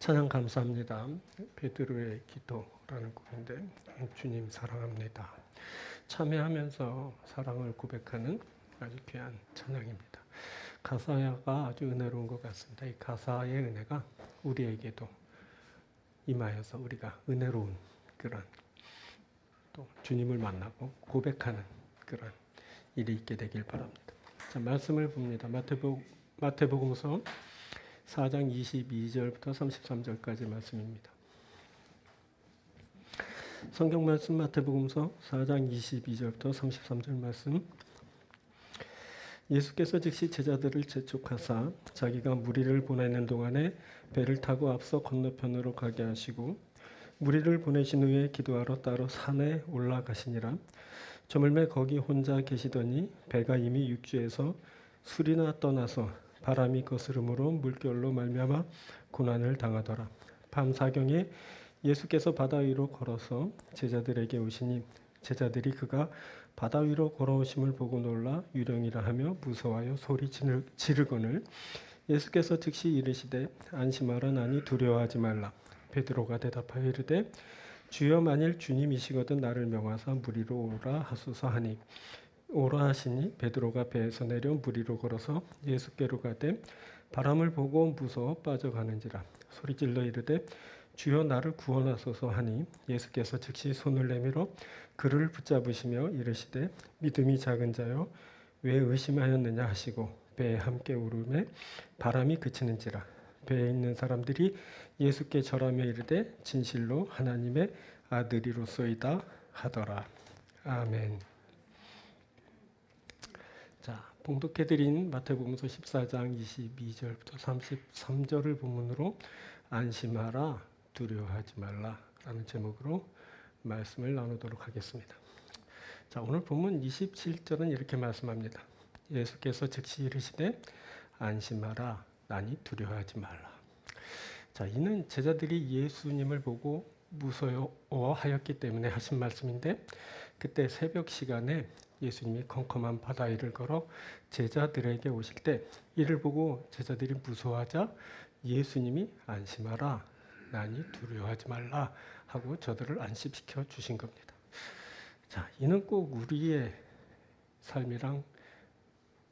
찬양 감사합니다. 베드로의 기도라는 곡인데 주님 사랑합니다. 참여하면서 사랑을 고백하는 아주 귀한 찬양입니다. 가사가 아주 은혜로운 것 같습니다. 이 가사의 은혜가 우리에게도 임하여서 우리가 은혜로운 그런 또 주님을 만나고 고백하는 그런 일이 있게 되길 바랍니다. 자, 말씀을 봅니다. 마태복음서 4장 22절부터 33절까지 말씀입니다. 성경 말씀 마태복음서 4장 22절부터 33절 말씀. 예수께서 즉시 제자들을 재촉하사 자기가 무리를 보내는 동안에 배를 타고 앞서 건너편으로 가게 하시고 무리를 보내신 후에 기도하러 따로 산에 올라가시니라. 저물매 거기 혼자 계시더니 배가 이미 육지에서 술이나 떠나서 바람이 거스름으로 물결로 말미암아 고난을 당하더라. 밤 사경에 예수께서 바다 위로 걸어서 제자들에게 오시니 제자들이 그가 바다 위로 걸어오심을 보고 놀라 유령이라 하며 무서워하여 소리 지르거늘 예수께서 즉시 이르시되 안심하라 나니 두려워하지 말라. 베드로가 대답하여 이르되 주여 만일 주님이시거든 나를 명하사 무리로 오라 하소서 하니 오라 하시니 베드로가 배에서 내려 무리로 걸어서 예수께로 가되 바람을 보고 무서워 빠져가는지라 소리질러 이르되 주여 나를 구원하소서 하니 예수께서 즉시 손을 내밀어 그를 붙잡으시며 이르시되 믿음이 작은 자여 왜 의심하였느냐 하시고 배에 함께 오르매 바람이 그치는지라 배에 있는 사람들이 예수께 절하며 이르되 진실로 하나님의 아들이로소이다 하더라. 아멘. 자, 봉독해드린 마태복음서 14장 22절부터 33절을 본문으로 안심하라 두려워하지 말라 라는 제목으로 말씀을 나누도록 하겠습니다. 자, 오늘 본문 27절은 이렇게 말씀합니다. 예수께서 즉시 이르시되 안심하라 나니 두려워하지 말라. 자, 이는 제자들이 예수님을 보고 무서워하였기 때문에 하신 말씀인데 그때 새벽 시간에 예수님이 컴컴한 바다 위를 걸어 제자들에게 오실 때 이를 보고 제자들이 무서워하자 예수님이 안심하라 나니 두려워하지 말라 하고 저들을 안심시켜 주신 겁니다. 자, 이는 꼭 우리의 삶이랑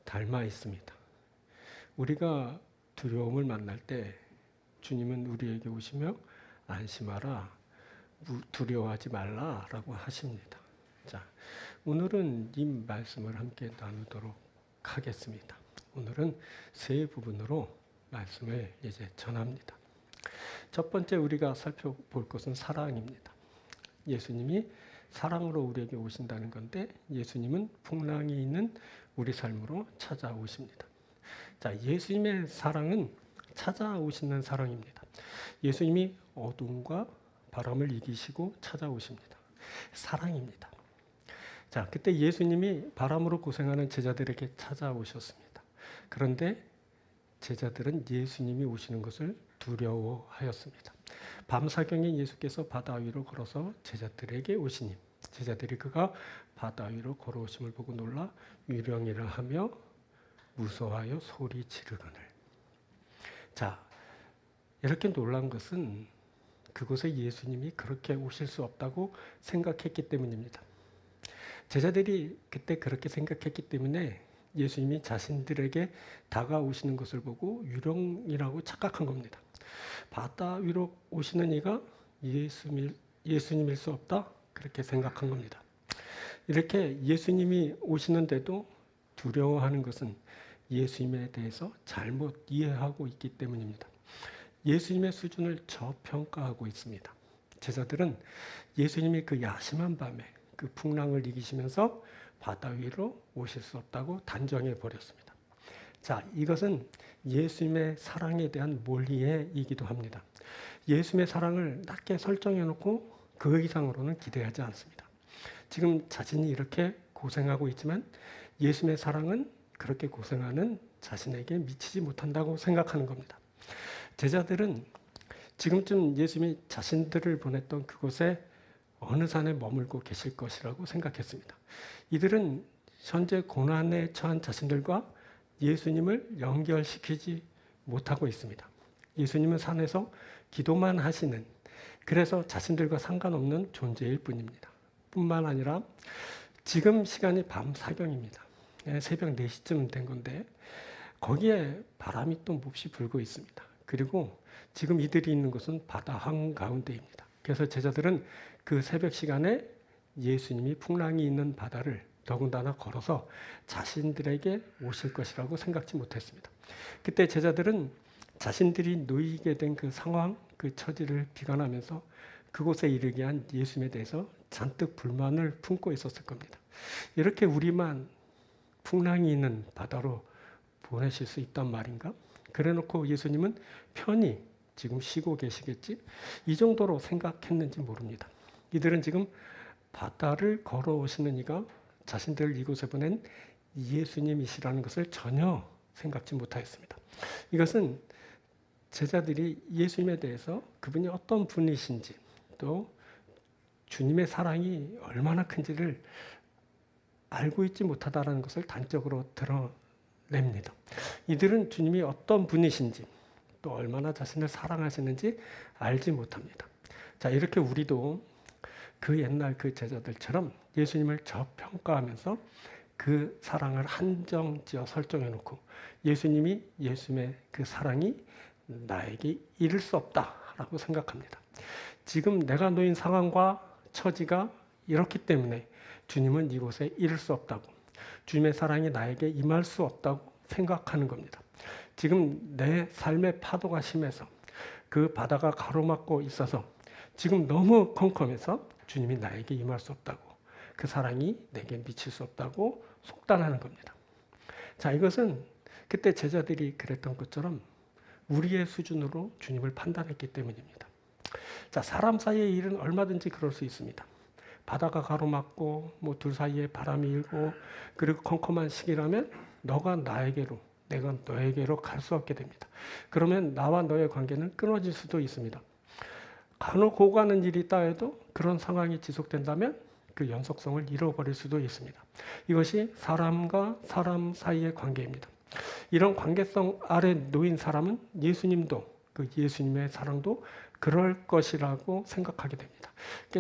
닮아 있습니다. 우리가 두려움을 만날 때 주님은 우리에게 오시며 안심하라 두려워하지 말라라고 하십니다. 자, 오늘은 이 말씀을 함께 나누도록 하겠습니다. 오늘은 세 부분으로 말씀을 이제 전합니다. 첫 번째 우리가 살펴볼 것은 사랑입니다. 예수님이 사랑으로 우리에게 오신다는 건데 예수님은 풍랑이 있는 우리 삶으로 찾아오십니다. 자, 예수님의 사랑은 찾아오시는 사랑입니다. 예수님이 어둠과 바람을 이기시고 찾아오십니다. 사랑입니다. 자, 그때 예수님이 바람으로 고생하는 제자들에게 찾아오셨습니다. 그런데 제자들은 예수님이 오시는 것을 두려워하였습니다. 밤사경에 예수께서 바다 위로 걸어서 제자들에게 오시니 제자들이 그가 바다 위로 걸어오심을 보고 놀라 유령이라 하며 무서워하여 소리 지르거늘. 자, 이렇게 놀란 것은 그곳에 예수님이 그렇게 오실 수 없다고 생각했기 때문입니다. 제자들이 그때 그렇게 생각했기 때문에 예수님이 자신들에게 다가오시는 것을 보고 유령이라고 착각한 겁니다. 바다 위로 오시는 이가 예수님일 수 없다? 그렇게 생각한 겁니다. 이렇게 예수님이 오시는데도 두려워하는 것은 예수님에 대해서 잘못 이해하고 있기 때문입니다. 예수님의 수준을 저평가하고 있습니다. 제자들은 예수님이 그 야심한 밤에 그 풍랑을 이기시면서 바다 위로 오실 수 없다고 단정해 버렸습니다. 자, 이것은 예수님의 사랑에 대한 몰이해이기도 합니다. 예수님의 사랑을 낮게 설정해 놓고 그 이상으로는 기대하지 않습니다. 지금 자신이 이렇게 고생하고 있지만 예수님의 사랑은 그렇게 고생하는 자신에게 미치지 못한다고 생각하는 겁니다. 제자들은 지금쯤 예수님이 자신들을 보냈던 그곳에 어느 산에 머물고 계실 것이라고 생각했습니다. 이들은 현재 고난에 처한 자신들과 예수님을 연결시키지 못하고 있습니다. 예수님은 산에서 기도만 하시는, 그래서 자신들과 상관없는 존재일 뿐입니다. 뿐만 아니라 지금 시간이 밤 사경입니다. 새벽 4시쯤 된 건데 거기에 바람이 또 몹시 불고 있습니다. 그리고 지금 이들이 있는 곳은 바다 한가운데입니다. 그래서 제자들은 그 새벽 시간에 예수님이 풍랑이 있는 바다를 더군다나 걸어서 자신들에게 오실 것이라고 생각지 못했습니다. 그때 제자들은 자신들이 놓이게 된 그 상황, 그 처지를 비관하면서 그곳에 이르게 한 예수님에 대해서 잔뜩 불만을 품고 있었을 겁니다. 이렇게 우리만 풍랑이 있는 바다로 보내실 수 있단 말인가? 그래놓고 예수님은 편히 지금 쉬고 계시겠지? 이 정도로 생각했는지 모릅니다. 이들은 지금 바다를 걸어오시는 이가 자신들을 이곳에 보낸 예수님이시라는 것을 전혀 생각지 못하였습니다. 이것은 제자들이 예수님에 대해서 그분이 어떤 분이신지 또 주님의 사랑이 얼마나 큰지를 알고 있지 못하다는 것을 단적으로 드러냅니다. 이들은 주님이 어떤 분이신지 또 얼마나 자신을 사랑하시는지 알지 못합니다. 자, 이렇게 우리도 그 옛날 그 제자들처럼 예수님을 저평가하면서 그 사랑을 한정지어 설정해 놓고 예수님이 예수님의 그 사랑이 나에게 이를 수 없다라고 생각합니다. 지금 내가 놓인 상황과 처지가 이렇기 때문에 주님은 이곳에 이를 수 없다고, 주님의 사랑이 나에게 임할 수 없다고 생각하는 겁니다. 지금 내 삶의 파도가 심해서 그 바다가 가로막고 있어서 지금 너무 컴컴해서 주님이 나에게 임할 수 없다고, 그 사랑이 내게 미칠 수 없다고 속단하는 겁니다. 자, 이것은 그때 제자들이 그랬던 것처럼 우리의 수준으로 주님을 판단했기 때문입니다. 자, 사람 사이의 일은 얼마든지 그럴 수 있습니다. 바다가 가로막고 뭐 둘 사이에 바람이 일고 그리고 컴컴한 시기라면 너가 나에게로, 내가 너에게로 갈 수 없게 됩니다. 그러면 나와 너의 관계는 끊어질 수도 있습니다. 간혹 오가는 일이 있다 해도 그런 상황이 지속된다면 그 연속성을 잃어버릴 수도 있습니다. 이것이 사람과 사람 사이의 관계입니다. 이런 관계성 아래 놓인 사람은 예수님도, 그 예수님의 사랑도 그럴 것이라고 생각하게 됩니다.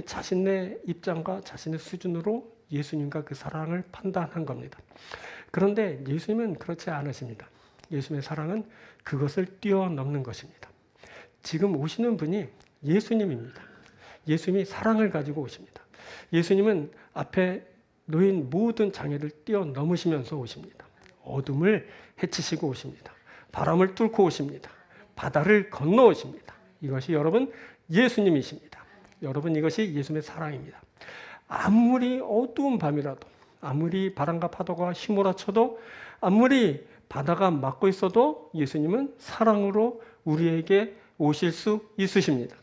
자신의 입장과 자신의 수준으로 예수님과 그 사랑을 판단한 겁니다. 그런데 예수님은 그렇지 않으십니다. 예수님의 사랑은 그것을 뛰어넘는 것입니다. 지금 오시는 분이 예수님입니다. 예수님이 사랑을 가지고 오십니다. 예수님은 앞에 놓인 모든 장애를 뛰어넘으시면서 오십니다. 어둠을 헤치시고 오십니다. 바람을 뚫고 오십니다. 바다를 건너오십니다. 이것이 여러분 예수님이십니다. 여러분 이것이 예수님의 사랑입니다. 아무리 어두운 밤이라도, 아무리 바람과 파도가 휘몰아쳐도, 아무리 바다가 막고 있어도 예수님은 사랑으로 우리에게 오실 수 있으십니다.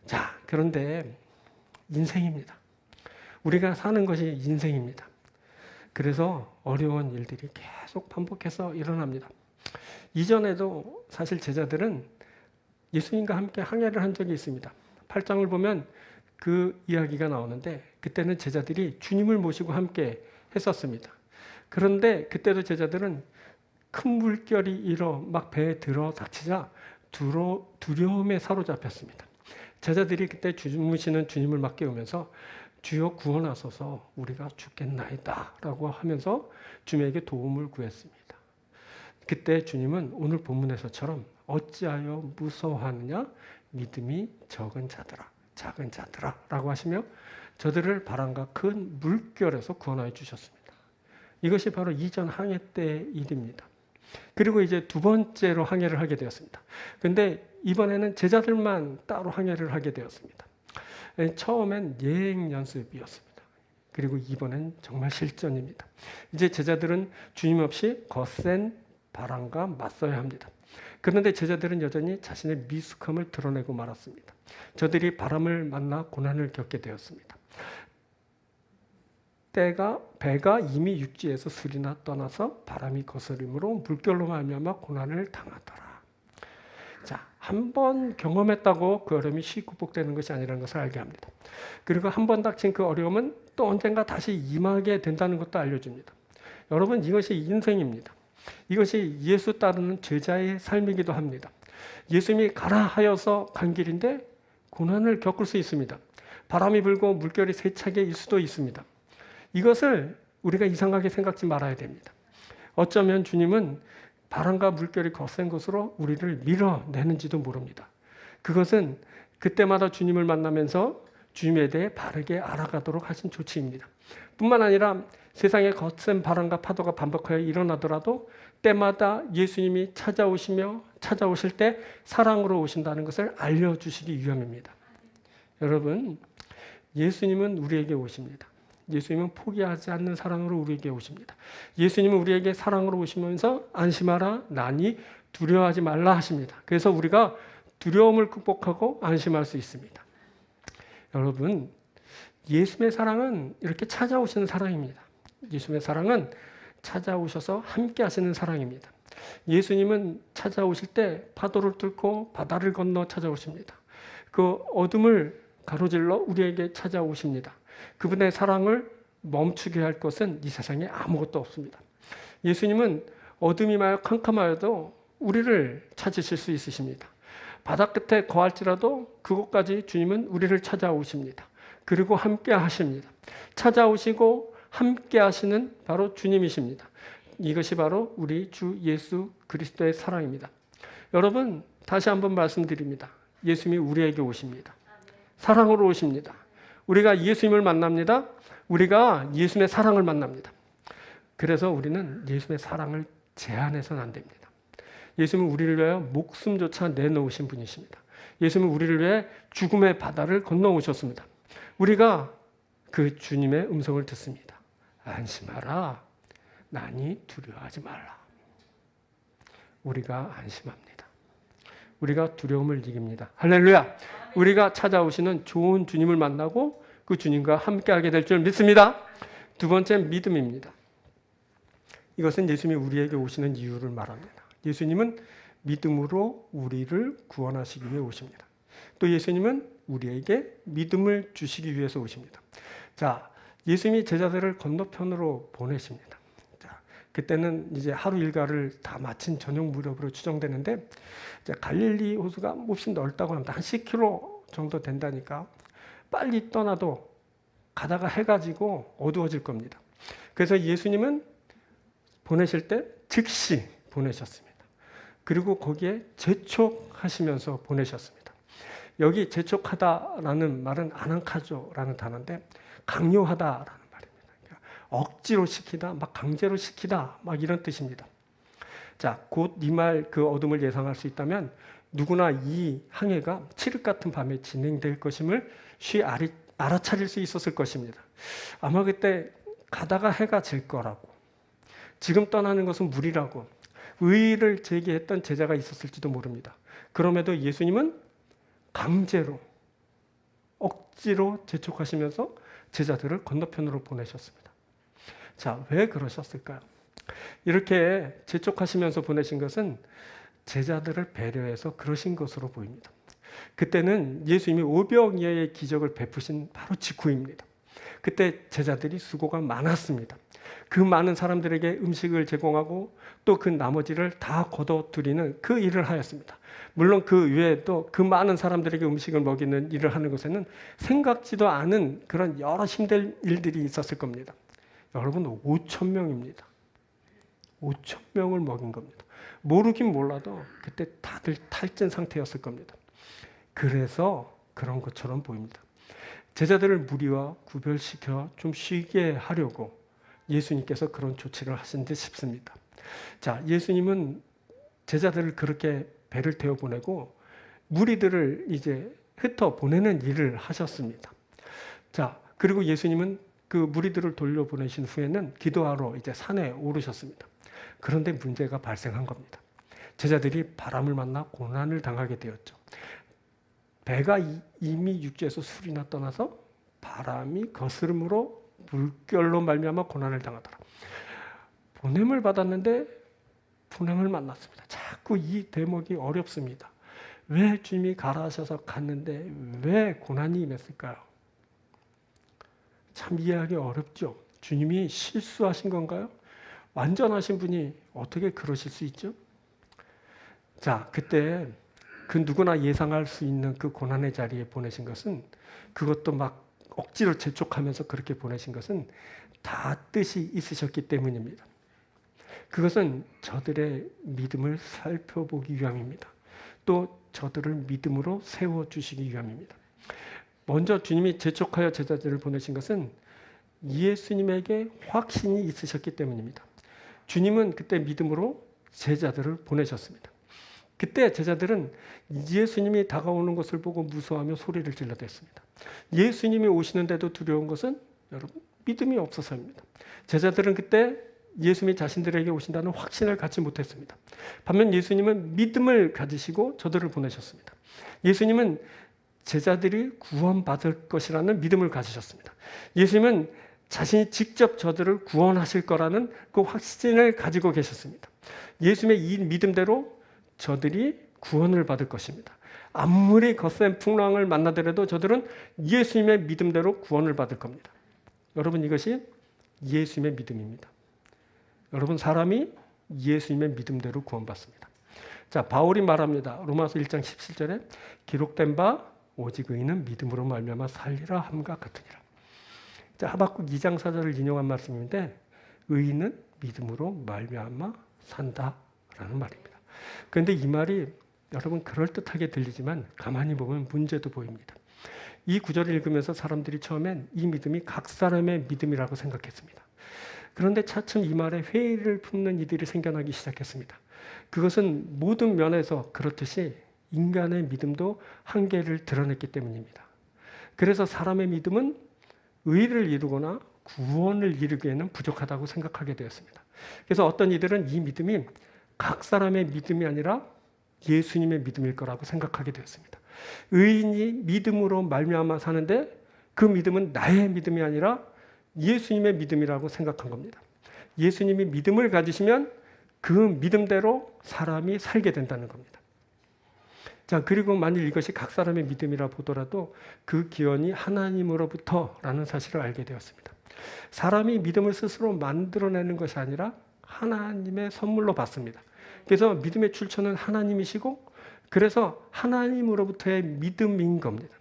자, 그런데 인생입니다. 우리가 사는 것이 인생입니다. 그래서 어려운 일들이 계속 반복해서 일어납니다. 이전에도 사실 제자들은 예수님과 함께 항해를 한 적이 있습니다. 8장을 보면 그 이야기가 나오는데 그때는 제자들이 주님을 모시고 함께 했었습니다. 그런데 그때도 제자들은 큰 물결이 일어 막 배에 들어 닥치자 두려움에 사로잡혔습니다. 제자들이 그때 주무시는 주님을 막 깨우면서 주여 구원하소서 우리가 죽겠나이다 라고 하면서 주님에게 도움을 구했습니다. 그때 주님은 오늘 본문에서처럼 어찌하여 무서워하느냐 믿음이 적은 자들아 작은 자들아 라고 하시며 저들을 바람과 큰 물결에서 구원하여 주셨습니다. 이것이 바로 이전 항해 때의 일입니다. 그리고 이제 두 번째로 항해를 하게 되었습니다. 그런데 이번에는 제자들만 따로 항해를 하게 되었습니다. 처음엔 예행 연습이었습니다. 그리고 이번엔 정말 실전입니다. 이제 제자들은 주님 없이 거센 바람과 맞서야 합니다. 그런데 제자들은 여전히 자신의 미숙함을 드러내고 말았습니다. 저들이 바람을 만나 고난을 겪게 되었습니다. 배가 이미 육지에서 술이나 떠나서 바람이 거스림으로 물결로 말미암아 고난을 당하더라. 자, 한 번 경험했다고 그 어려움이 쉽게 극복되는 것이 아니라는 것을 알게 합니다. 그리고 한 번 닥친 그 어려움은 또 언젠가 다시 임하게 된다는 것도 알려줍니다. 여러분 이것이 인생입니다. 이것이 예수 따르는 제자의 삶이기도 합니다. 예수님이 가라 하여서 간 길인데 고난을 겪을 수 있습니다. 바람이 불고 물결이 세차게 일 수도 있습니다. 이것을 우리가 이상하게 생각지 말아야 됩니다. 어쩌면 주님은 바람과 물결이 거센 것으로 우리를 밀어내는지도 모릅니다. 그것은 그때마다 주님을 만나면서 주님에 대해 바르게 알아가도록 하신 조치입니다. 뿐만 아니라 세상에 거센 바람과 파도가 반복하여 일어나더라도 때마다 예수님이 찾아오실 때 사랑으로 오신다는 것을 알려주시기 위함입니다. 여러분, 예수님은 우리에게 오십니다. 예수님은 포기하지 않는 사랑으로 우리에게 오십니다. 예수님은 우리에게 사랑으로 오시면서 안심하라, 나니 두려워하지 말라 하십니다. 그래서 우리가 두려움을 극복하고 안심할 수 있습니다. 여러분, 예수님의 사랑은 이렇게 찾아오시는 사랑입니다. 예수님의 사랑은 찾아오셔서 함께 하시는 사랑입니다. 예수님은 찾아오실 때 파도를 뚫고 바다를 건너 찾아오십니다. 그 어둠을 가로질러 우리에게 찾아오십니다. 그분의 사랑을 멈추게 할 것은 이 세상에 아무것도 없습니다. 예수님은 어둠이 마여 캄캄하여도 우리를 찾으실 수 있으십니다. 바다 끝에 거할지라도 그곳까지 주님은 우리를 찾아오십니다. 그리고 함께 하십니다. 찾아오시고 함께 하시는 바로 주님이십니다. 이것이 바로 우리 주 예수 그리스도의 사랑입니다. 여러분, 다시 한번 말씀드립니다. 예수님이 우리에게 오십니다. 사랑으로 오십니다. 우리가 예수님을 만납니다. 우리가 예수님의 사랑을 만납니다. 그래서 우리는 예수님의 사랑을 제한해서는 안 됩니다. 예수님은 우리를 위하여 목숨조차 내놓으신 분이십니다. 예수님은 우리를 위해 죽음의 바다를 건너오셨습니다. 우리가 그 주님의 음성을 듣습니다. 안심하라, 나니 두려워하지 말라. 우리가 안심합니다. 우리가 두려움을 이깁니다. 할렐루야! 우리가 찾아오시는 좋은 주님을 만나고 그 주님과 함께하게 될 줄 믿습니다. 두 번째, 믿음입니다. 이것은 예수님이 우리에게 오시는 이유를 말합니다. 예수님은 믿음으로 우리를 구원하시기 위해 오십니다. 또 예수님은 우리에게 믿음을 주시기 위해서 오십니다. 자, 예수님이 제자들을 건너편으로 보내십니다. 자, 그때는 이제 하루 일과를 다 마친 저녁 무렵으로 추정되는데, 이제 갈릴리 호수가 몹시 넓다고 합니다. 한 10km 정도 된다니까 빨리 떠나도 가다가 해가 지고 어두워질 겁니다. 그래서 예수님은 보내실 때 즉시 보내셨습니다. 그리고 거기에 재촉하시면서 보내셨습니다. 여기 재촉하다라는 말은 아난카조라는 단어인데 강요하다라는 말입니다. 그러니까 억지로 시키다, 막 강제로 시키다, 막 이런 뜻입니다. 자, 곧 이 말 그 어둠을 예상할 수 있다면 누구나 이 항해가 칠흑 같은 밤에 진행될 것임을 쉬 알아차릴 수 있었을 것입니다. 아마 그때 가다가 해가 질 거라고, 지금 떠나는 것은 무리라고 의의를 제기했던 제자가 있었을지도 모릅니다. 그럼에도 예수님은 강제로, 억지로 재촉하시면서 제자들을 건너편으로 보내셨습니다. 자, 왜 그러셨을까요? 이렇게 재촉하시면서 보내신 것은 제자들을 배려해서 그러신 것으로 보입니다. 그때는 예수님이 오병이어의 기적을 베푸신 바로 직후입니다. 그때 제자들이 수고가 많았습니다. 그 많은 사람들에게 음식을 제공하고 또 그 나머지를 다 거둬들이는 그 일을 하였습니다. 물론 그 외에도 그 많은 사람들에게 음식을 먹이는 일을 하는 것에는 생각지도 않은 그런 여러 힘들 일들이 있었을 겁니다. 여러분, 5,000명입니다. 5,000명을 먹인 겁니다. 모르긴 몰라도 그때 다들 탈진 상태였을 겁니다. 그래서 그런 것처럼 보입니다. 제자들을 무리와 구별시켜 좀 쉬게 하려고 예수님께서 그런 조치를 하신 듯 싶습니다. 자, 예수님은 제자들을 그렇게 배를 태워 보내고 무리들을 이제 흩어 보내는 일을 하셨습니다. 자, 그리고 예수님은 그 무리들을 돌려보내신 후에는 기도하러 이제 산에 오르셨습니다. 그런데 문제가 발생한 겁니다. 제자들이 바람을 만나 고난을 당하게 되었죠. 배가 이미 육지에서 술이나 떠나서 바람이 거스름으로 물결로 말미암아 고난을 당하더라. 보냄을 받았는데 분행을 만났습니다. 자꾸 이 대목이 어렵습니다. 왜 주님이 가라 하셔서 갔는데 왜 고난이 임했을까요? 참 이해하기 어렵죠. 주님이 실수하신 건가요? 완전하신 분이 어떻게 그러실 수 있죠? 자, 그때 그 누구나 예상할 수 있는 그 고난의 자리에 보내신 것은, 그것도 막 억지로 재촉하면서 그렇게 보내신 것은 다 뜻이 있으셨기 때문입니다. 그것은 저들의 믿음을 살펴보기 위함입니다. 또 저들을 믿음으로 세워주시기 위함입니다. 먼저 주님이 재촉하여 제자들을 보내신 것은 예수님에게 확신이 있으셨기 때문입니다. 주님은 그때 믿음으로 제자들을 보내셨습니다. 그때 제자들은 예수님이 다가오는 것을 보고 무서워하며 소리를 질러댔습니다. 예수님이 오시는데도 두려운 것은 여러분 믿음이 없어서입니다. 제자들은 그때 예수님이 자신들에게 오신다는 확신을 갖지 못했습니다. 반면 예수님은 믿음을 가지시고 저들을 보내셨습니다. 예수님은 제자들이 구원받을 것이라는 믿음을 가지셨습니다. 예수님은 자신이 직접 저들을 구원하실 거라는 그 확신을 가지고 계셨습니다. 예수님의 이 믿음대로 저들이 구원을 받을 것입니다. 아무리 거센 풍랑을 만나더라도 저들은 예수님의 믿음대로 구원을 받을 겁니다. 여러분, 이것이 예수님의 믿음입니다. 여러분, 사람이 예수님의 믿음대로 구원받습니다. 자, 바울이 말합니다. 로마서 1장 17절에 기록된 바 오직 의인은 믿음으로 말미암아 살리라 함과 같으니라. 자, 하박국 2장 4절을 인용한 말씀인데 의인은 믿음으로 말미암아 산다라는 말입니다. 그런데 이 말이 여러분 그럴듯하게 들리지만 가만히 보면 문제도 보입니다. 이 구절을 읽으면서 사람들이 처음엔 이 믿음이 각 사람의 믿음이라고 생각했습니다. 그런데 차츰 이 말에 회의를 품는 이들이 생겨나기 시작했습니다. 그것은 모든 면에서 그렇듯이 인간의 믿음도 한계를 드러냈기 때문입니다. 그래서 사람의 믿음은 의를 이루거나 구원을 이루기에는 부족하다고 생각하게 되었습니다. 그래서 어떤 이들은 이 믿음이 각 사람의 믿음이 아니라 예수님의 믿음일 거라고 생각하게 되었습니다. 의인이 믿음으로 말미암아 사는데 그 믿음은 나의 믿음이 아니라 예수님의 믿음이라고 생각한 겁니다. 예수님이 믿음을 가지시면 그 믿음대로 사람이 살게 된다는 겁니다. 자, 그리고 만일 이것이 각 사람의 믿음이라 보더라도 그 기원이 하나님으로부터라는 사실을 알게 되었습니다. 사람이 믿음을 스스로 만들어내는 것이 아니라 하나님의 선물로 받습니다. 그래서 믿음의 출처는 하나님이시고 그래서 하나님으로부터의 믿음인 겁니다.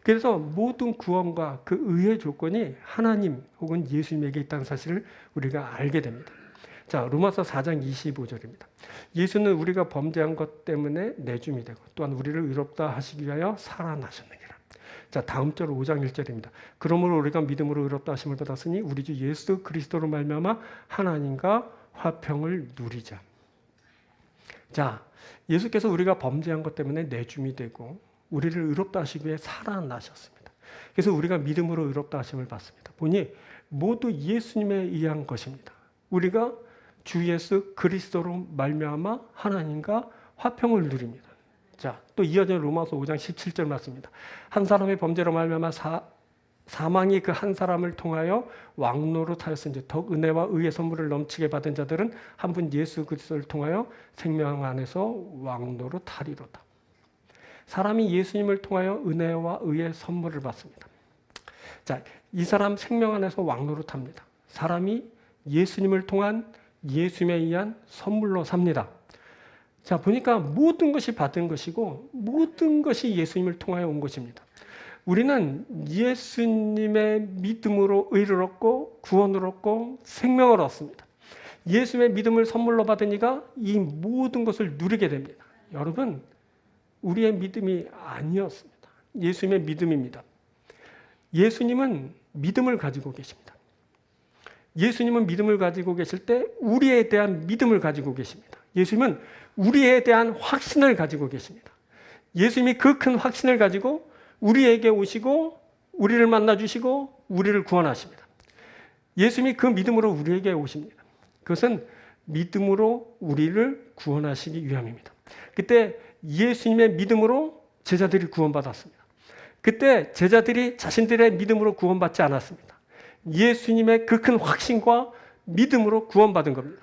그래서 모든 구원과 그 의의 조건이 하나님 혹은 예수님에게 있다는 사실을 우리가 알게 됩니다. 자, 로마서 4장 25절입니다. 예수는 우리가 범죄한 것 때문에 내줌이 되고 또한 우리를 의롭다 하시기 위하여 살아나셨느니라. 자, 다음 절 5장 1절입니다. 그러므로 우리가 믿음으로 의롭다 하심을 받았으니 우리 주 예수 그리스도로 말미암아 하나님과 화평을 누리자. 자, 예수께서 우리가 범죄한 것 때문에 내줌이 되고 우리를 의롭다 하시기 위해 살아나셨습니다. 그래서 우리가 믿음으로 의롭다 하심을 받습니다. 보니 모두 예수님에 의한 것입니다. 우리가 주 예수 그리스도로 말미암아 하나님과 화평을 누립니다. 자, 또 이어져 로마서 5장 17절 말씀입니다. 한 사람의 범죄로 말미암아 사망이 그 한 사람을 통하여 왕노릇하였은지 더욱 은혜와 의의 선물을 넘치게 받은 자들은 한 분 예수 그리스도를 통하여 생명 안에서 왕노릇하리로다. 사람이 예수님을 통하여 은혜와 의의 선물을 받습니다. 자, 이 사람 생명 안에서 왕노릇합니다. 사람이 예수님을 통한 예수님에 의한 선물로 삽니다. 자, 보니까 모든 것이 받은 것이고 모든 것이 예수님을 통하여 온 것입니다. 우리는 예수님의 믿음으로 의를 얻고 구원을 얻고 생명을 얻습니다. 예수님의 믿음을 선물로 받으니까 이 모든 것을 누리게 됩니다. 여러분, 우리의 믿음이 아니었습니다. 예수님의 믿음입니다. 예수님은 믿음을 가지고 계십니다. 예수님은 믿음을 가지고 계실 때 우리에 대한 믿음을 가지고 계십니다. 예수님은 우리에 대한 확신을 가지고 계십니다. 예수님이 그 큰 확신을 가지고 우리에게 오시고 우리를 만나주시고 우리를 구원하십니다. 예수님이 그 믿음으로 우리에게 오십니다. 그것은 믿음으로 우리를 구원하시기 위함입니다. 그때 예수님의 믿음으로 제자들이 구원받았습니다. 그때 제자들이 자신들의 믿음으로 구원받지 않았습니다. 예수님의 그 큰 확신과 믿음으로 구원받은 겁니다.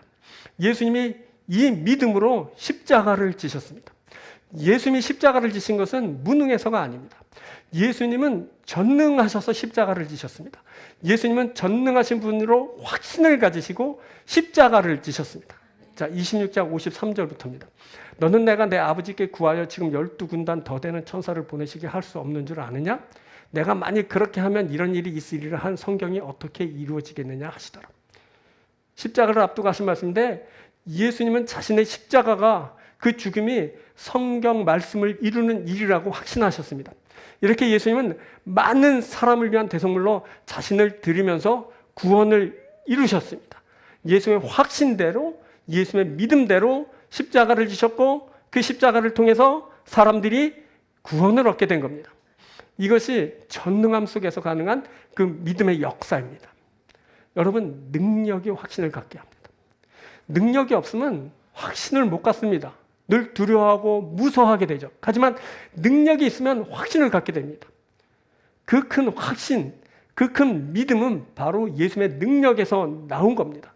예수님이 이 믿음으로 십자가를 지셨습니다. 예수님이 십자가를 지신 것은 무능해서가 아닙니다. 예수님은 전능하셔서 십자가를 지셨습니다. 예수님은 전능하신 분으로 확신을 가지시고 십자가를 지셨습니다. 자, 26장 53절부터입니다. 너는 내가 내 아버지께 구하여 지금 12군단 더 되는 천사를 보내시게 할 수 없는 줄 아느냐? 내가 만일 그렇게 하면 이런 일이 있으리라 한 성경이 어떻게 이루어지겠느냐 하시더라. 십자가를 앞두고 하신 말씀인데 예수님은 자신의 십자가가 그 죽음이 성경 말씀을 이루는 일이라고 확신하셨습니다. 이렇게 예수님은 많은 사람을 위한 대속물로 자신을 드리면서 구원을 이루셨습니다. 예수님의 확신대로 예수님의 믿음대로 십자가를 지셨고 그 십자가를 통해서 사람들이 구원을 얻게 된 겁니다. 이것이 전능함 속에서 가능한 그 믿음의 역사입니다. 여러분, 능력이 확신을 갖게 합니다. 능력이 없으면 확신을 못 갖습니다. 늘 두려워하고 무서워하게 되죠. 하지만 능력이 있으면 확신을 갖게 됩니다. 그 큰 확신, 그 큰 믿음은 바로 예수님의 능력에서 나온 겁니다.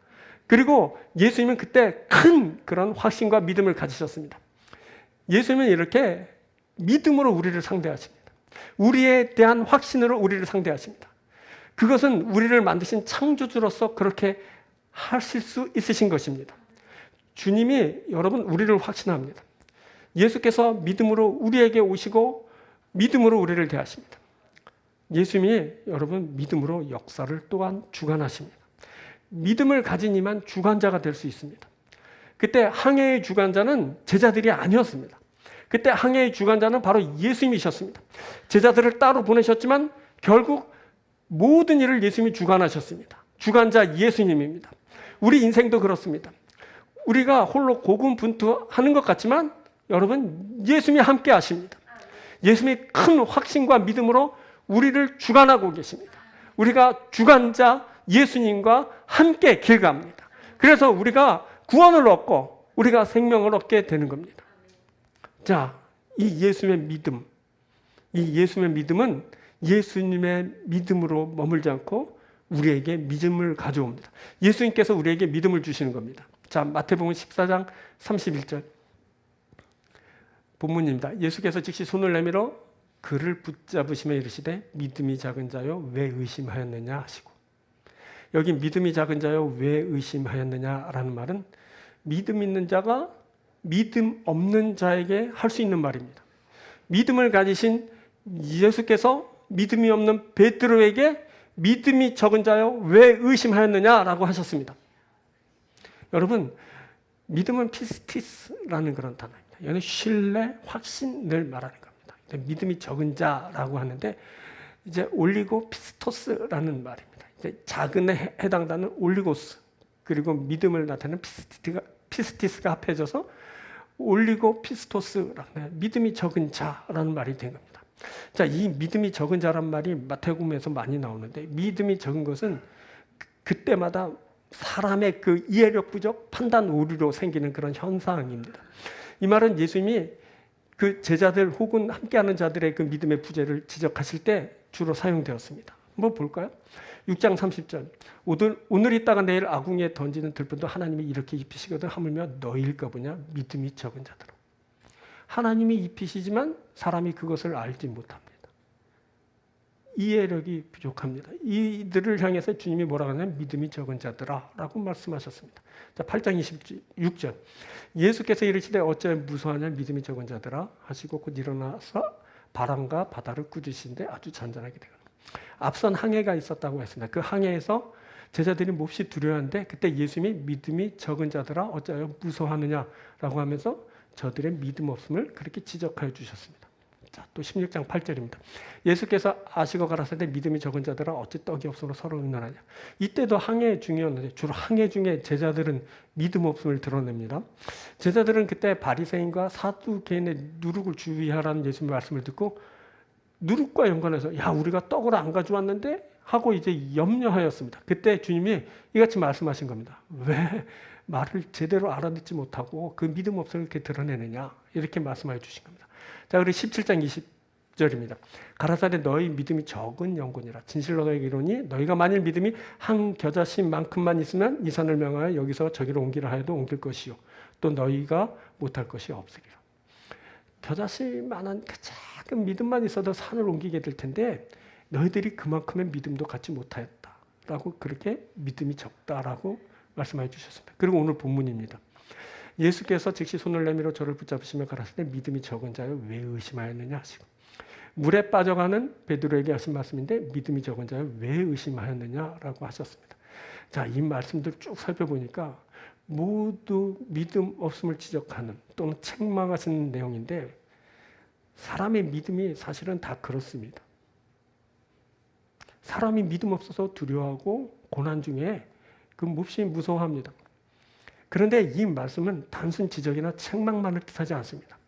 그리고 예수님은 그때 큰 그런 확신과 믿음을 가지셨습니다. 예수님은 이렇게 믿음으로 우리를 상대하십니다. 우리에 대한 확신으로 우리를 상대하십니다. 그것은 우리를 만드신 창조주로서 그렇게 하실 수 있으신 것입니다. 주님이 여러분 우리를 확신합니다. 예수께서 믿음으로 우리에게 오시고 믿음으로 우리를 대하십니다. 예수님이 여러분 믿음으로 역사를 또한 주관하십니다. 믿음을 가진 이만 주관자가 될 수 있습니다. 그때 항해의 주관자는 제자들이 아니었습니다. 그때 항해의 주관자는 바로 예수님이셨습니다. 제자들을 따로 보내셨지만 결국 모든 일을 예수님이 주관하셨습니다. 주관자 예수님입니다. 우리 인생도 그렇습니다. 우리가 홀로 고군분투하는 것 같지만 여러분 예수님이 함께 하십니다. 예수님이 큰 확신과 믿음으로 우리를 주관하고 계십니다. 우리가 주관자 예수님과 함께 길 갑니다. 그래서 우리가 구원을 얻고 우리가 생명을 얻게 되는 겁니다. 자, 이 예수님의 믿음, 이 예수님의 믿음은 예수님의 믿음으로 머물지 않고 우리에게 믿음을 가져옵니다. 예수님께서 우리에게 믿음을 주시는 겁니다. 자, 마태복음 14장 31절 본문입니다. 예수께서 즉시 손을 내밀어 그를 붙잡으시며 이르시되 믿음이 작은 자여 왜 의심하였느냐 하시고, 여기 믿음이 작은 자여 왜 의심하였느냐라는 말은 믿음 있는 자가 믿음 없는 자에게 할 수 있는 말입니다. 믿음을 가지신 예수께서 믿음이 없는 베드로에게 믿음이 적은 자여 왜 의심하였느냐라고 하셨습니다. 여러분, 믿음은 피스티스라는 그런 단어입니다. 이거는 신뢰, 확신을 말하는 겁니다. 믿음이 적은 자라고 하는데 이제 올리고 피스토스라는 말입니다. 이제 작은에 해당하는 올리고스, 그리고 믿음을 나타내는 피스티스가 합해져서 올리고 피스토스라는 믿음이 적은 자라는 말이 된 겁니다. 자, 이 믿음이 적은 자란 말이 마태복음에서 많이 나오는데 믿음이 적은 것은 그때마다 사람의 그 이해력 부족, 판단 오류로 생기는 그런 현상입니다. 이 말은 예수님이 그 제자들 혹은 함께하는 자들의 그 믿음의 부재를 지적하실 때 주로 사용되었습니다. 한번 볼까요? 6장 30절 오늘 있다가 내일 아궁이에 던지는 들판도 하나님이 이렇게 입히시거든 하물며 너희일까 보냐 믿음이 적은 자들아. 하나님이 입히시지만 사람이 그것을 알지 못합니다. 이해력이 부족합니다. 이들을 향해서 주님이 뭐라고 하냐면 믿음이 적은 자들아 라고 말씀하셨습니다. 자, 8장 26절 예수께서 이르시되 어찌하여 무서워하냐 믿음이 적은 자들아 하시고 곧 일어나서 바람과 바다를 꾸짖으신데 아주 잔잔하게 되거든요. 앞선 항해가 있었다고 했습니다. 그 항해에서 제자들이 몹시 두려워하는데 그때 예수님이 믿음이 적은 자들아 어찌하여 무서워하느냐라고 하면서 저들의 믿음 없음을 그렇게 지적하여 주셨습니다. 자, 또 16장 8절입니다. 예수께서 아시고 가라사대 믿음이 적은 자들아 어찌 떡이 없으므로 서로 의논하냐. 이때도 항해 중이었는데 주로 항해 중에 제자들은 믿음 없음을 드러냅니다. 제자들은 그때 바리새인과 사두개인의 누룩을 주의하라는 예수님의 말씀을 듣고 누룩과 연관해서 야 우리가 떡을 안 가져왔는데 하고 이제 염려하였습니다. 그때 주님이 이같이 말씀하신 겁니다. 왜 말을 제대로 알아듣지 못하고 그 믿음 없음을 이렇게 드러내느냐 이렇게 말씀해 주신 겁니다. 자, 그리고 17장 20절입니다. 가라사대 너희 믿음이 적은 영혼이라 진실로 너희에게 이르노니 너희가 만일 믿음이 한 겨자씨만큼만 있으면 이 산을 명하여 여기서 저기로 옮기라 하여도 옮길 것이요 또 너희가 못할 것이 없으리라. 겨자씨만한 그 작은 믿음만 있어도 산을 옮기게 될 텐데 너희들이 그만큼의 믿음도 갖지 못하였다라고 그렇게 믿음이 적다라고 말씀해 주셨습니다. 그리고 오늘 본문입니다. 예수께서 즉시 손을 내밀어 저를 붙잡으시며 가라사대 믿음이 적은 자여 왜 의심하였느냐 하시고, 물에 빠져가는 베드로에게 하신 말씀인데 믿음이 적은 자여 왜 의심하였느냐라고 하셨습니다. 자, 이 말씀들 쭉 살펴보니까 모두 믿음 없음을 지적하는 또는 책망하시는 내용인데, 사람의 믿음이 사실은 다 그렇습니다. 사람이 믿음 없어서 두려워하고 고난 중에 그 몹시 무서워합니다. 그런데 이 말씀은 단순 지적이나 책망만을 뜻하지 않습니다.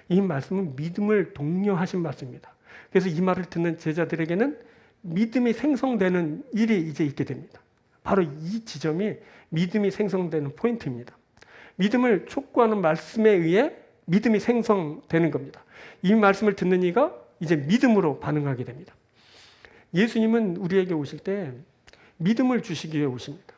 이 말씀은 믿음을 독려하신 말씀입니다. 그래서 이 말을 듣는 제자들에게는 믿음이 생성되는 일이 이제 있게 됩니다. 바로 이 지점이 믿음이 생성되는 포인트입니다. 믿음을 촉구하는 말씀에 의해 믿음이 생성되는 겁니다. 이 말씀을 듣는 이가 이제 믿음으로 반응하게 됩니다. 예수님은 우리에게 오실 때 믿음을 주시기 위해 오십니다.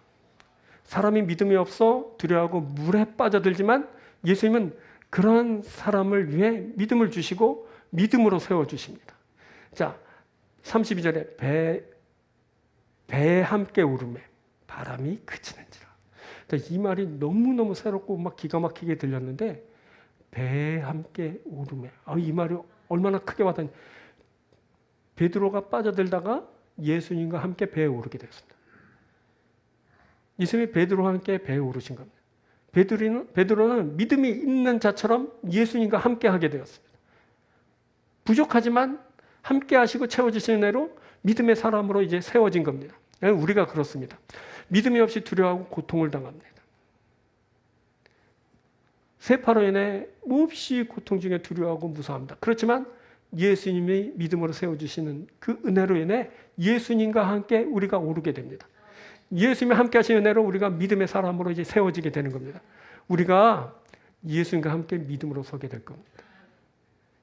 사람이 믿음이 없어 두려워하고 물에 빠져들지만 예수님은 그런 사람을 위해 믿음을 주시고 믿음으로 세워주십니다. 자, 32절에 배에 함께 오르매 바람이 그치는지라. 이 말이 너무너무 새롭고 막 기가 막히게 들렸는데, 배에 함께 오르매. 이 말이 얼마나 크게 와닿니. 베드로가 빠져들다가 예수님과 함께 배에 오르게 되었습니다. 예수님이 베드로와 함께 배에 오르신 겁니다. 베드로는 믿음이 있는 자처럼 예수님과 함께 하게 되었습니다. 부족하지만 함께 하시고 채워주시는 애로 믿음의 사람으로 이제 세워진 겁니다. 우리가 그렇습니다. 믿음이 없이 두려워하고 고통을 당합니다. 세파로 인해 몹시 고통 중에 두려워하고 무서워합니다. 그렇지만 예수님이 믿음으로 세워주시는 그 은혜로 인해 예수님과 함께 우리가 오르게 됩니다. 예수님이 함께 하시는 은혜로 우리가 믿음의 사람으로 이제 세워지게 되는 겁니다. 우리가 예수님과 함께 믿음으로 서게 될 겁니다.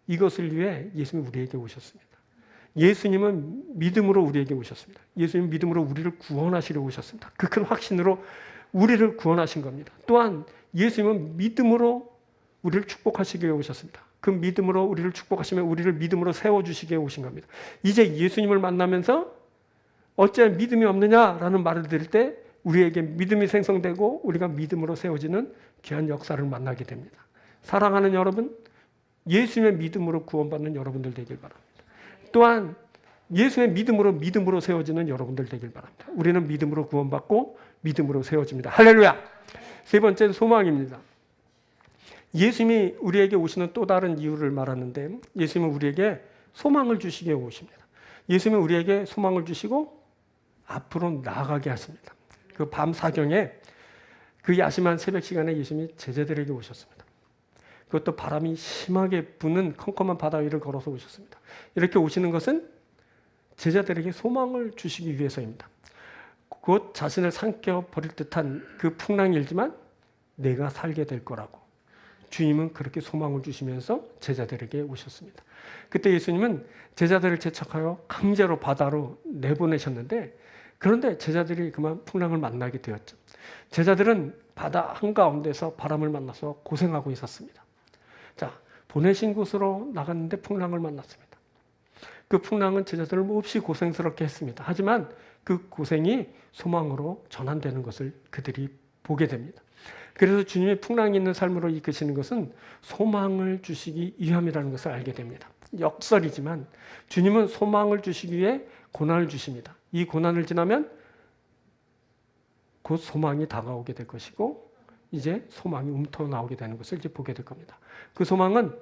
이것을 위해 예수님이 우리에게 오셨습니다. 예수님은 믿음으로 우리에게 오셨습니다. 예수님은 믿음으로 우리를 구원하시려 오셨습니다. 그 큰 확신으로 우리를 구원하신 겁니다. 또한 예수님은 믿음으로 우리를 축복하시기 위해 오셨습니다. 그 믿음으로 우리를 축복하시며 우리를 믿음으로 세워주시기 위해 오신 겁니다. 이제 예수님을 만나면서 어찌 믿음이 없느냐라는 말을 들을 때 우리에게 믿음이 생성되고 우리가 믿음으로 세워지는 귀한 역사를 만나게 됩니다. 사랑하는 여러분, 예수님의 믿음으로 구원받는 여러분들 되길 바랍니다. 또한 예수의 믿음으로 세워지는 여러분들 되길 바랍니다. 우리는 믿음으로 구원받고 믿음으로 세워집니다. 할렐루야! 세 번째는 소망입니다. 예수님이 우리에게 오시는 또 다른 이유를 말하는데, 예수님은 우리에게 소망을 주시기에 오십니다. 예수님은 우리에게 소망을 주시고 앞으로 나아가게 하십니다. 그 밤 사경에 그 야심한 새벽 시간에 예수님이 제자들에게 오셨습니다. 그것도 바람이 심하게 부는 컴컴한 바다 위를 걸어서 오셨습니다. 이렇게 오시는 것은 제자들에게 소망을 주시기 위해서입니다. 곧 자신을 삼켜버릴 듯한 그 풍랑이지만 내가 살게 될 거라고 주님은 그렇게 소망을 주시면서 제자들에게 오셨습니다. 그때 예수님은 제자들을 제척하여 강제로 바다로 내보내셨는데, 그런데 제자들이 그만 풍랑을 만나게 되었죠. 제자들은 바다 한가운데서 바람을 만나서 고생하고 있었습니다. 자, 보내신 곳으로 나갔는데 풍랑을 만났습니다. 그 풍랑은 제자들을 몹시 고생스럽게 했습니다. 하지만 그 고생이 소망으로 전환되는 것을 그들이 보게 됩니다. 그래서 주님이 풍랑이 있는 삶으로 이끄시는 것은 소망을 주시기 위함이라는 것을 알게 됩니다. 역설이지만 주님은 소망을 주시기 위해 고난을 주십니다. 이 고난을 지나면 곧 소망이 다가오게 될 것이고 이제 소망이 움터 나오게 되는 것을 이제 보게 될 겁니다. 그 소망은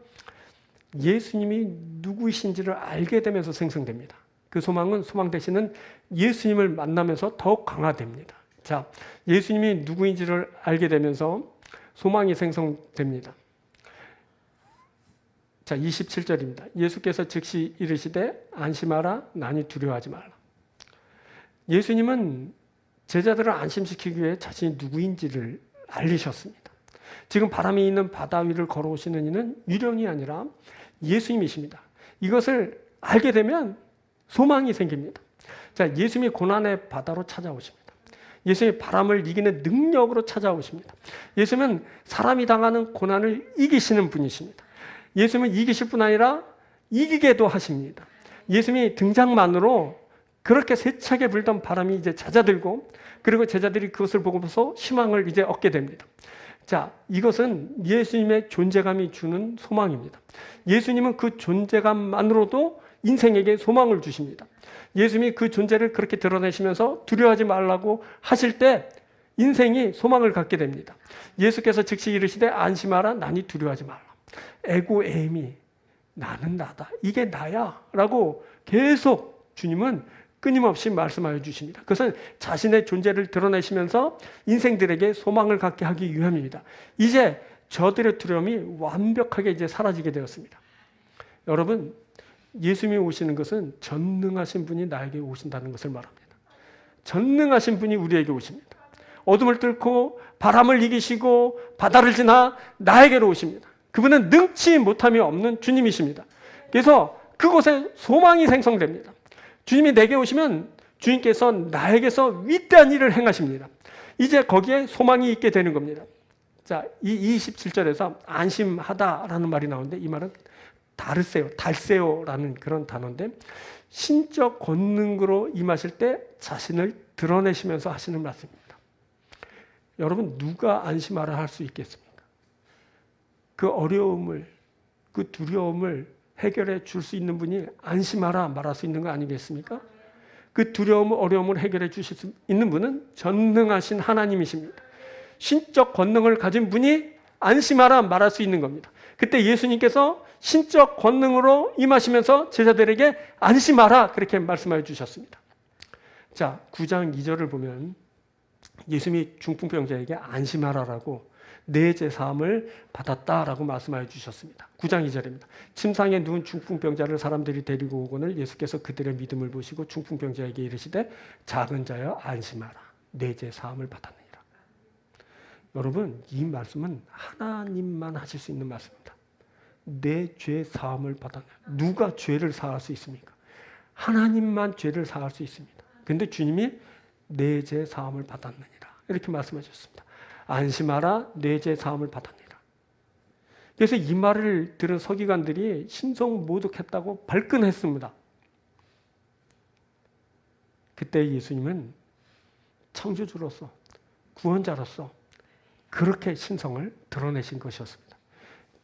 예수님이 누구이신지를 알게 되면서 생성됩니다. 그 소망은 소망 되시는 예수님을 만나면서 더욱 강화됩니다. 자, 예수님이 누구인지를 알게 되면서 소망이 생성됩니다. 자, 27절입니다. 예수께서 즉시 이르시되 안심하라, 나니 두려워하지 말라. 예수님은 제자들을 안심시키기 위해 자신이 누구인지를 알리셨습니다. 지금 바람이 있는 바다 위를 걸어오시는 이는 유령이 아니라 예수님이십니다. 이것을 알게 되면 소망이 생깁니다. 자, 예수님이 고난의 바다로 찾아오십니다. 예수님이 바람을 이기는 능력으로 찾아오십니다. 예수님은 사람이 당하는 고난을 이기시는 분이십니다. 예수님은 이기실 뿐 아니라 이기게도 하십니다. 예수님이 등장만으로 그렇게 세차게 불던 바람이 이제 잦아들고, 그리고 제자들이 그것을 보고서 희망을 이제 얻게 됩니다. 자, 이것은 예수님의 존재감이 주는 소망입니다. 예수님은 그 존재감만으로도 인생에게 소망을 주십니다. 예수님이 그 존재를 그렇게 드러내시면서 두려워하지 말라고 하실 때 인생이 소망을 갖게 됩니다. 예수께서 즉시 이르시되 안심하라, 나니 두려워하지 말라. 에고 에이미, 나는 나다, 이게 나야 라고 계속 주님은 끊임없이 말씀하여 주십니다. 그것은 자신의 존재를 드러내시면서 인생들에게 소망을 갖게 하기 위함입니다. 이제 저들의 두려움이 완벽하게 이제 사라지게 되었습니다. 여러분, 예수님이 오시는 것은 전능하신 분이 나에게 오신다는 것을 말합니다. 전능하신 분이 우리에게 오십니다. 어둠을 뚫고 바람을 이기시고 바다를 지나 나에게로 오십니다. 그분은 능치 못함이 없는 주님이십니다. 그래서 그곳에 소망이 생성됩니다. 주님이 내게 오시면 주님께서 나에게서 위대한 일을 행하십니다. 이제 거기에 소망이 있게 되는 겁니다. 자, 이 27절에서 안심하다라는 말이 나오는데 이 말은 달세요라는 그런 단어인데 신적 권능으로 임하실 때 자신을 드러내시면서 하시는 말씀입니다. 여러분, 누가 안심하라 할 수 있겠습니까? 그 어려움을, 그 두려움을 해결해 줄 수 있는 분이 안심하라 말할 수 있는 거 아니겠습니까? 그 두려움, 어려움을 해결해 주실 수 있는 분은 전능하신 하나님이십니다. 신적 권능을 가진 분이 안심하라 말할 수 있는 겁니다. 그때 예수님께서 신적 권능으로 임하시면서 제자들에게 안심하라 그렇게 말씀하여 주셨습니다. 자, 9장 2절을 보면 예수님이 중풍병자에게 안심하라라고 내 죄사함을 받았다라고 말씀하여 주셨습니다. 9장 2절입니다. 침상에 누운 중풍병자를 사람들이 데리고 오거늘 예수께서 그들의 믿음을 보시고 중풍병자에게 이르시되 작은 자여 안심하라, 내 죄사함을 받았느니라. 여러분, 이 말씀은 하나님만 하실 수 있는 말씀입니다. 내 죄 사함을 받았느니라. 누가 죄를 사할 수 있습니까? 하나님만 죄를 사할 수 있습니다. 근데 주님이 내 죄 사함을 받았느니라 이렇게 말씀하셨습니다. 안심하라, 내 죄 사함을 받았느니라. 그래서 이 말을 들은 서기관들이 신성모독했다고 발끈했습니다. 그때 예수님은 창조주로서, 구원자로서 그렇게 신성을 드러내신 것이었습니다.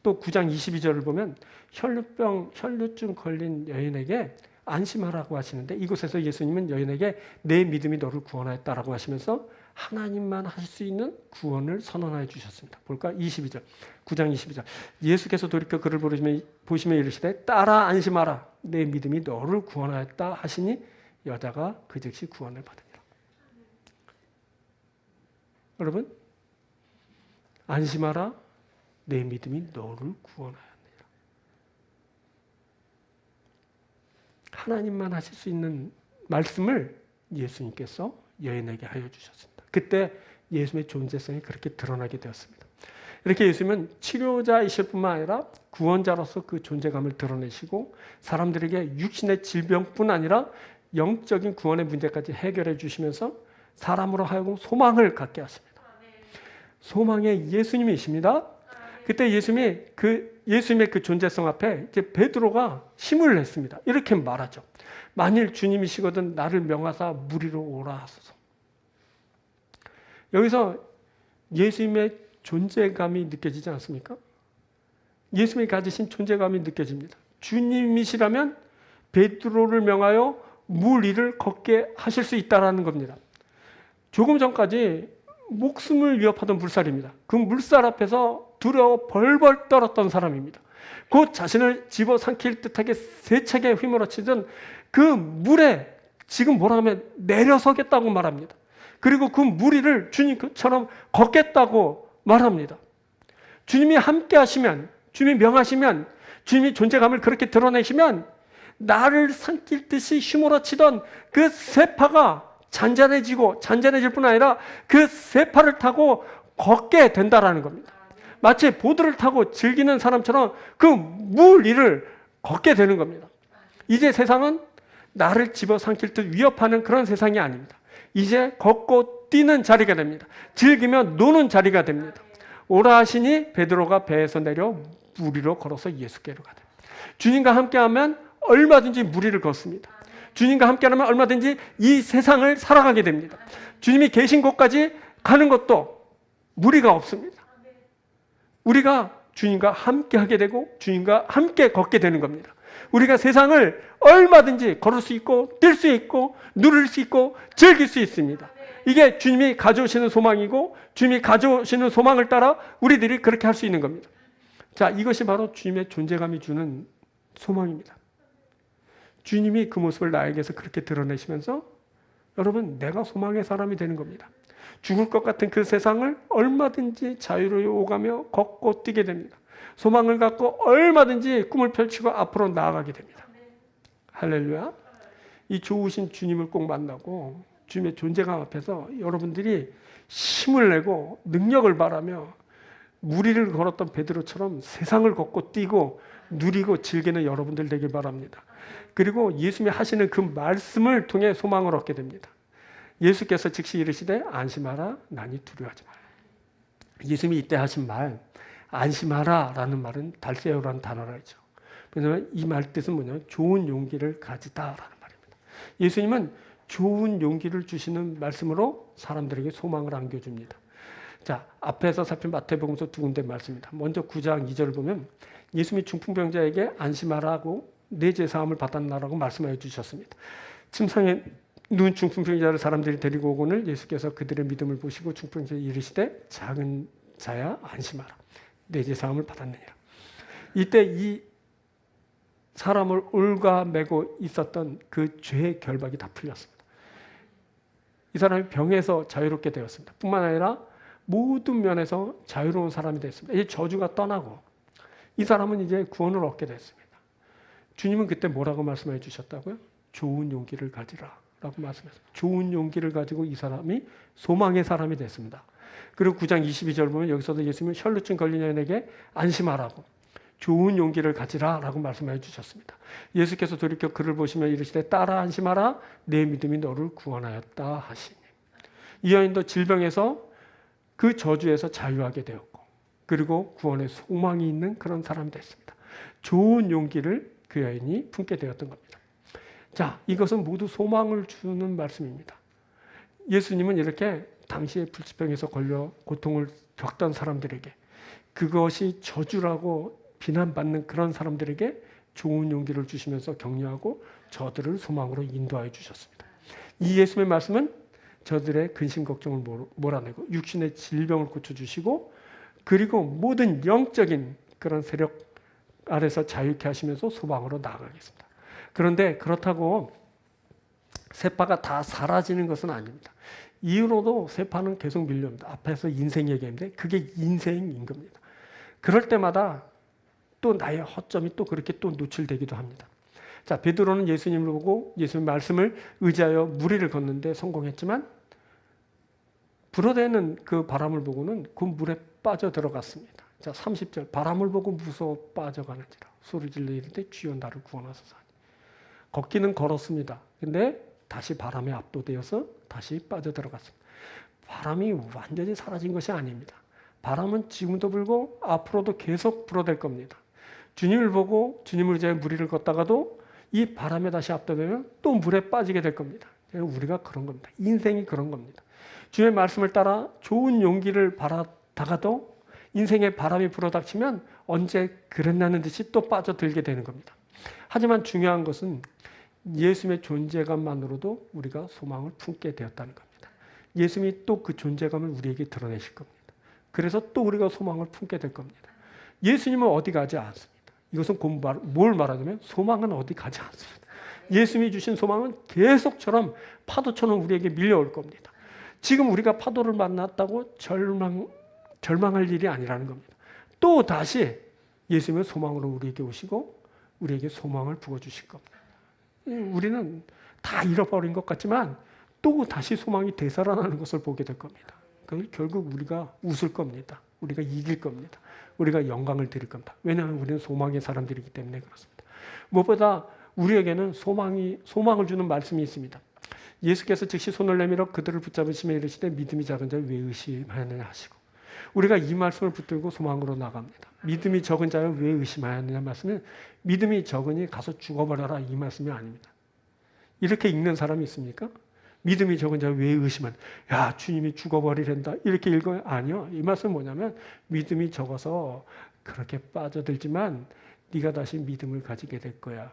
또 9장 22절을 보면 혈루증 걸린 여인에게 안심하라고 하시는데 이곳에서 예수님은 여인에게 내 믿음이 너를 구원하였다라고 하시면서 하나님만 하실 수 있는 구원을 선언하여 주셨습니다. 볼까? 22절, 9장 22절. 예수께서 돌이켜 그를 보시며 이르시되 따라 안심하라, 내 믿음이 너를 구원하였다 하시니 여자가 그 즉시 구원을 받으니라. 여러분, 안심하라, 내 믿음이 너를 구원하였느니라. 하나님만 하실 수 있는 말씀을 예수님께서 여인에게 하여 주셨습니다. 그때 예수님의 존재성이 그렇게 드러나게 되었습니다. 이렇게 예수님은 치료자이실 뿐만 아니라 구원자로서 그 존재감을 드러내시고 사람들에게 육신의 질병뿐 아니라 영적인 구원의 문제까지 해결해 주시면서 사람으로 하여금 소망을 갖게 하십니다. 소망의 예수님이십니다. 그때 예수님의 그 존재성 앞에 이제 베드로가 힘을 냈습니다. 이렇게 말하죠. 만일 주님이시거든 나를 명하사 무리로 오라 하소서. 여기서 예수님의 존재감이 느껴지지 않습니까? 예수님이 가지신 존재감이 느껴집니다. 주님이시라면 베드로를 명하여 물 위를 걷게 하실 수 있다라는 겁니다. 조금 전까지 목숨을 위협하던 물살입니다. 그 물살 앞에서 두려워 벌벌 떨었던 사람입니다. 곧 자신을 집어삼킬 듯하게 세차게 휘몰아치던 그 물에 지금 뭐라 하면 내려서겠다고 말합니다. 그리고 그 물 위를 주님처럼 걷겠다고 말합니다. 주님이 함께 하시면, 주님이 명하시면, 주님이 존재감을 그렇게 드러내시면 나를 삼킬 듯이 휘몰아치던 그 세파가 잔잔해질 뿐 아니라 그 세파를 타고 걷게 된다라는 겁니다. 마치 보드를 타고 즐기는 사람처럼 그 물 위를 걷게 되는 겁니다. 이제 세상은 나를 집어삼킬 듯 위협하는 그런 세상이 아닙니다. 이제 걷고 뛰는 자리가 됩니다. 즐기며 노는 자리가 됩니다. 오라 하시니 베드로가 배에서 내려 물 위로 걸어서 예수께로 가다. 주님과 함께하면 얼마든지 물 위를 걷습니다. 주님과 함께하면 얼마든지 이 세상을 살아가게 됩니다. 주님이 계신 곳까지 가는 것도 무리가 없습니다. 우리가 주님과 함께 하게 되고 주님과 함께 걷게 되는 겁니다. 우리가 세상을 얼마든지 걸을 수 있고 뛸 수 있고 누릴 수 있고 즐길 수 있습니다. 이게 주님이 가져오시는 소망이고 주님이 가져오시는 소망을 따라 우리들이 그렇게 할 수 있는 겁니다. 자, 이것이 바로 주님의 존재감이 주는 소망입니다. 주님이 그 모습을 나에게서 그렇게 드러내시면서 여러분, 내가 소망의 사람이 되는 겁니다. 죽을 것 같은 그 세상을 얼마든지 자유로이 오가며 걷고 뛰게 됩니다. 소망을 갖고 얼마든지 꿈을 펼치고 앞으로 나아가게 됩니다. 할렐루야. 이 좋으신 주님을 꼭 만나고 주님의 존재감 앞에서 여러분들이 힘을 내고 능력을 바라며 무리를 걸었던 베드로처럼 세상을 걷고 뛰고 누리고 즐기는 여러분들 되길 바랍니다. 그리고 예수님이 하시는 그 말씀을 통해 소망을 얻게 됩니다. 예수께서 즉시 이르시되 안심하라, 나니 두려워하지 마라. 예수님이 이때 하신 말, 안심하라 라는 말은 달세요라는 단어라죠. 왜냐하면 이 말 뜻은 뭐냐면 좋은 용기를 가지다라는 말입니다. 예수님은 좋은 용기를 주시는 말씀으로 사람들에게 소망을 안겨줍니다. 자, 앞에서 살핀 마태복음서 두 군데 말씀입니다. 먼저 9장 2절을 보면 예수님이 중풍병자에게 안심하라고 내 죄사함을 받았나라고 말씀하여 주셨습니다. 침상에 누운 중풍병자를 사람들이 데리고 오거늘 예수께서 그들의 믿음을 보시고 중풍병자에 이르시되 작은 자야 안심하라, 내 죄사함을 받았느니라. 이때 이 사람을 올가매고 있었던 그 죄의 결박이 다 풀렸습니다. 이 사람이 병에서 자유롭게 되었습니다. 뿐만 아니라 모든 면에서 자유로운 사람이 됐습니다. 이 저주가 떠나고 이 사람은 이제 구원을 얻게 됐습니다. 주님은 그때 뭐라고 말씀해 주셨다고요? 좋은 용기를 가지라 라고 말씀했어요. 좋은 용기를 가지고 이 사람이 소망의 사람이 됐습니다. 그리고 9장 22절 보면 여기서도 예수님은 혈루증 걸린 여인에게 안심하라고 좋은 용기를 가지라 라고 말씀해 주셨습니다. 예수께서 돌이켜 그를 보시며 이르시되 따라 안심하라, 내 믿음이 너를 구원하였다 하시니. 이 여인도 질병에서 그 저주에서 자유하게 되었고 그리고 구원의 소망이 있는 그런 사람이 됐습니다. 좋은 용기를 그 여인이 품게 되었던 겁니다. 자, 이것은 모두 소망을 주는 말씀입니다. 예수님은 이렇게 당시에 불치병에서 걸려 고통을 겪던 사람들에게, 그것이 저주라고 비난받는 그런 사람들에게 좋은 용기를 주시면서 격려하고 저들을 소망으로 인도하여 주셨습니다. 이 예수님의 말씀은 저들의 근심 걱정을 몰아내고 육신의 질병을 고쳐주시고 그리고 모든 영적인 그런 세력 아래서 자유케 하시면서 소망으로 나아가겠습니다. 그런데 그렇다고 세파가 다 사라지는 것은 아닙니다. 이후로도 세파는 계속 밀려옵니다. 앞에서 인생 얘기했는데 그게 인생인 겁니다. 그럴 때마다 또 나의 허점이 또 그렇게 또 노출되기도 합니다. 자, 베드로는 예수님을 보고 예수님 말씀을 의지하여 무리를 걷는데 성공했지만 불어대는 그 바람을 보고는 그 물에 빠져 들어갔습니다. 자, 30절 바람을 보고 무서워 빠져가는지라 소리질러 이르되 주여 나를 구원하소서. 걷기는 걸었습니다. 근데 다시 바람에 압도되어서 다시 빠져 들어갔습니다. 바람이 완전히 사라진 것이 아닙니다. 바람은 지금도 불고 앞으로도 계속 불어댈 겁니다. 주님을 보고 주님을 의지해 무리를 걷다가도 이 바람에 다시 압도되면 또 물에 빠지게 될 겁니다. 우리가 그런 겁니다. 인생이 그런 겁니다. 주님의 말씀을 따라 좋은 용기를 바라다가도 인생에 바람이 불어닥치면 언제 그랬나는 듯이 또 빠져들게 되는 겁니다. 하지만 중요한 것은 예수님의 존재감만으로도 우리가 소망을 품게 되었다는 겁니다. 예수님이 또 그 존재감을 우리에게 드러내실 겁니다. 그래서 또 우리가 소망을 품게 될 겁니다. 예수님은 어디 가지 않습니다. 이것은 뭘 말하자면 소망은 어디 가지 않습니다. 예수님이 주신 소망은 계속처럼 파도처럼 우리에게 밀려올 겁니다. 지금 우리가 파도를 만났다고 절망할 일이 아니라는 겁니다. 또 다시 예수님은 소망으로 우리에게 오시고 우리에게 소망을 부어주실 겁니다. 우리는 다 잃어버린 것 같지만 또 다시 소망이 되살아나는 것을 보게 될 겁니다. 결국 우리가 웃을 겁니다. 우리가 이길 겁니다. 우리가 영광을 드릴 겁니다. 왜냐하면 우리는 소망의 사람들이기 때문에 그렇습니다. 무엇보다 우리에게는 소망을 주는 말씀이 있습니다. 예수께서 즉시 손을 내밀어 그들을 붙잡으시며 이르시되 믿음이 작은 자여 왜 의심하느냐 하시고, 우리가 이 말씀을 붙들고 소망으로 나갑니다. 믿음이 적은 자여 왜 의심하느냐 말씀은 믿음이 적으니 가서 죽어버려라 이 말씀이 아닙니다. 이렇게 읽는 사람이 있습니까? 믿음이 적은 자 왜 의심은? 야, 주님이 죽어버리란다. 이렇게 읽어요? 아니요. 이 말씀은 뭐냐면 믿음이 적어서 그렇게 빠져들지만 네가 다시 믿음을 가지게 될 거야.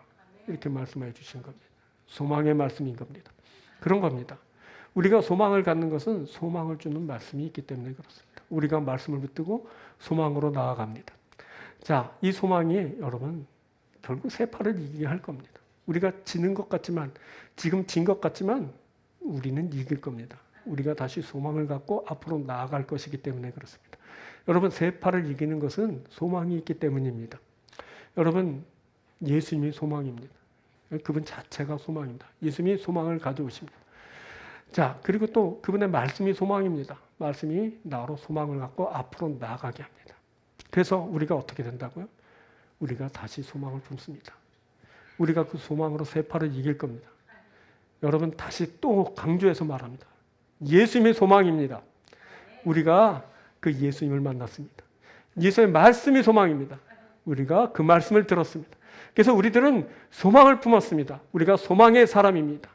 이렇게 말씀해 주신 겁니다. 소망의 말씀인 겁니다. 그런 겁니다. 우리가 소망을 갖는 것은 소망을 주는 말씀이 있기 때문에 그렇습니다. 우리가 말씀을 붙들고 소망으로 나아갑니다. 자, 이 소망이 여러분 결국 세파를 이기게 할 겁니다. 우리가 지는 것 같지만, 지금 진 것 같지만 우리는 이길 겁니다. 우리가 다시 소망을 갖고 앞으로 나아갈 것이기 때문에 그렇습니다. 여러분, 세파를 이기는 것은 소망이 있기 때문입니다. 여러분, 예수님이 소망입니다. 그분 자체가 소망입니다. 예수님이 소망을 가져오십니다. 자, 그리고 또 그분의 말씀이 소망입니다. 말씀이 나로 소망을 갖고 앞으로 나아가게 합니다. 그래서 우리가 어떻게 된다고요? 우리가 다시 소망을 품습니다. 우리가 그 소망으로 세파를 이길 겁니다. 여러분, 다시 또 강조해서 말합니다. 예수님의 소망입니다. 우리가 그 예수님을 만났습니다. 예수의 말씀이 소망입니다. 우리가 그 말씀을 들었습니다. 그래서 우리들은 소망을 품었습니다. 우리가 소망의 사람입니다.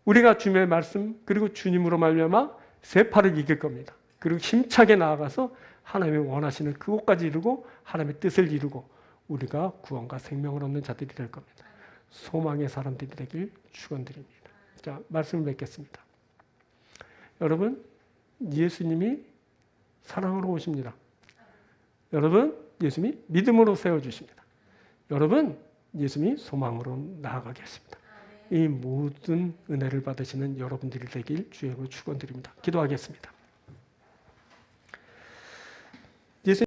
우리가 주님의 말씀 그리고 주님으로 말미암아 세파를 이길 겁니다. 그리고 힘차게 나아가서 하나님의 원하시는 그곳까지 이루고 하나님의 뜻을 이루고 우리가 구원과 생명을 얻는 자들이 될 겁니다. 소망의 사람들이 되길 축원드립니다. 자, 말씀을 맺겠습니다. 여러분, 예수님이 사랑으로 오십니다. 여러분, 예수님이 믿음으로 세워주십니다. 여러분, 예수님이 소망으로 나아가게 하십니다. 이 모든 은혜를 받으시는 여러분들이 되길 주의 이름으로 축원드립니다. 기도하겠습니다.